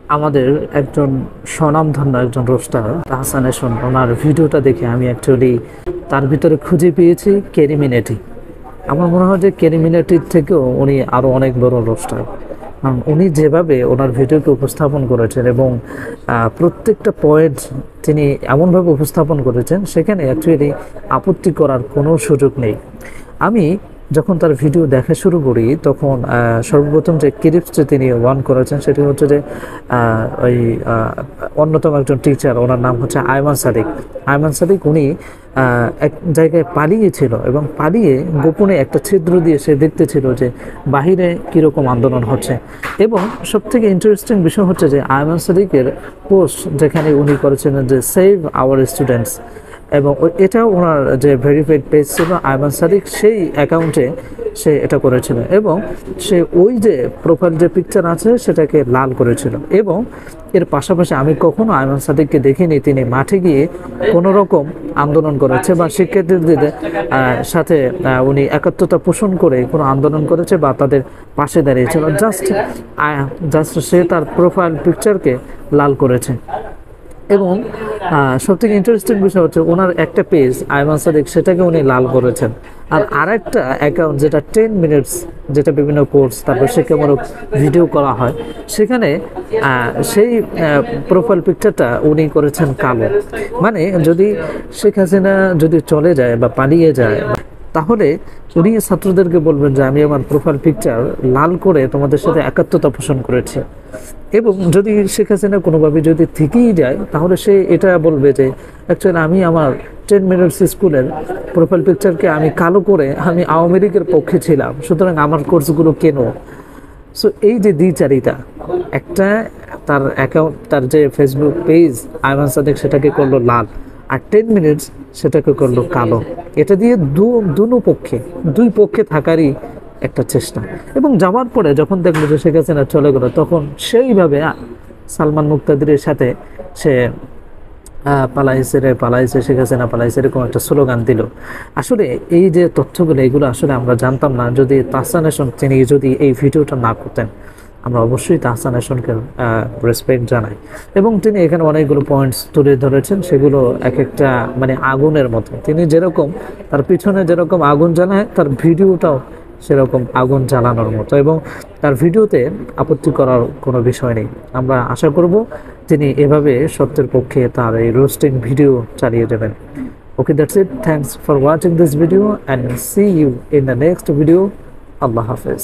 আমাদের একজন স্বনামধন্য একজন রোস্টার তাহসান এসন, ওনার ভিডিওটা দেখে আমি অ্যাকচুয়ালি তার ভিতরে খুঁজে পেয়েছি ক্যারিমিনেটি। আমার মনে হয় যে ক্যারিমিনেটির থেকেও উনি আরও অনেক বড় রোস্টার, কারণ উনি যেভাবে ওনার ভিডিওকে উপস্থাপন করেছেন এবং প্রত্যেকটা পয়েন্ট তিনি এমনভাবে উপস্থাপন করেছেন সেখানে অ্যাকচুয়ালি আপত্তি করার কোনো সুযোগ নেই। আমি যখন তার ভিডিও দেখা শুরু করি তখন সর্বপ্রথম যে ক্লিপসটি তিনি ওয়ান করেছেন সেটি হচ্ছে যে ওই অন্যতম একজন টিচার, ওনার নাম হচ্ছে আয়মান সাদিক। আয়মান সাদিক উনি এক জায়গায় পালিয়েছিল এবং পালিয়ে গোপনে একটা ছিদ্র দিয়ে সে দেখতেছিল যে বাহিরে কীরকম আন্দোলন হচ্ছে। এবং সবথেকে ইন্টারেস্টিং বিষয় হচ্ছে যে আয়মান সাদিকের পোস্ট যেখানে উনি করেছিলেন যে সেভ আওয়ার স্টুডেন্টস, এবং এটাও ওনার যে ভেরিফাইড পেজ ছিল আয়মান সাদিক, সেই অ্যাকাউন্টে সে এটা করেছিল এবং সে ওই যে প্রোফাইল যে পিকচার আছে সেটাকে লাল করেছিল। এবং এর পাশাপাশি আমি কখনো আয়মান সাদিককে দেখিনি তিনি মাঠে গিয়ে কোনো রকম আন্দোলন করেছে বা শিক্ষার্থীদের সাথে উনি একাত্মতা পোষণ করে কোনো আন্দোলন করেছে বা তাদের পাশে দাঁড়িয়েছিল। জাস্ট সে তার প্রোফাইল পিকচারকে লাল করেছে। এবং সবথেকে ইন্টারেস্টিং বিষয় হচ্ছে ওনার একটা পেজ আয়মান সাদিক সেটাকে উনি লাল করেছেন, আর আরেকটা অ্যাকাউন্ট যেটা 10 মিনিটস, যেটা বিভিন্ন কোর্স তারপর শিক্ষামূলক ভিডিও করা হয়, সেখানে সেই প্রোফাইল পিকচারটা উনি করেছেন কালো। মানে যদি শেখ হাসিনা যদি চলে যায় বা পালিয়ে যায় তাহলে উনি ছাত্রদেরকে বলবেন যে আমি আমার প্রোফাইল পিকচার লাল করে তোমাদের সাথে একাত্মতা পোষণ করেছি। এবং যদি শেখ হাসিনা কোনোভাবে যদি থেকেই যায় তাহলে সে এটা বলবে যে অ্যাকচুয়ালি আমি আমার 10 মিনিটস স্কুলের প্রোফাইল পিকচারকে আমি কালো করে আমি আওয়ামী লীগের পক্ষে ছিলাম, সুতরাং আমার কোর্সগুলো কেন। সো এই যে দ্বিচারিতা, একটা তার অ্যাকাউন্ট তার যে ফেসবুক পেজ আয়মান সাদিক সেটাকে করলো লাল, আর 10 মিনিটস সেটাকে করলো কালো। এটা দিয়ে দুই পক্ষে থাকারই একটা চেষ্টা। এবং যাওয়ার পরে যখন দেখলো যে শেখ হাসিনা চলে গেল তখন সেইভাবে সালমান মুক্তাদিরের সাথে সে পালাইছে শেখ হাসিনা পালাইছে এরকম একটা স্লোগান দিল। আসলে এই যে তথ্যগুলো এগুলো আসলে আমরা জানতাম না যদি তাহসান এসন তিনি যদি এই ভিডিওটা না করতেন। আমরা অবশ্যই তাহসান এসনকে রেসপেক্ট জানাই এবং তিনি এখানে অনেকগুলো পয়েন্টস তুলে ধরেছেন, সেগুলো এক একটা মানে আগুনের মতো। তিনি যেরকম তার পিছনে যেরকম আগুন জ্বালায় তার ভিডিওটাও সেরকম আগুন জ্বালানোর মতো, এবং তার ভিডিওতে আপত্তি করার কোনো বিষয় নেই। আমরা আশা করব তিনি এভাবে সত্যের পক্ষে তার এই রোস্টিং ভিডিও চালিয়ে যাবেন। Okay, that's it. Thanks for watching this video and see you in the next video. আল্লাহ হাফেজ।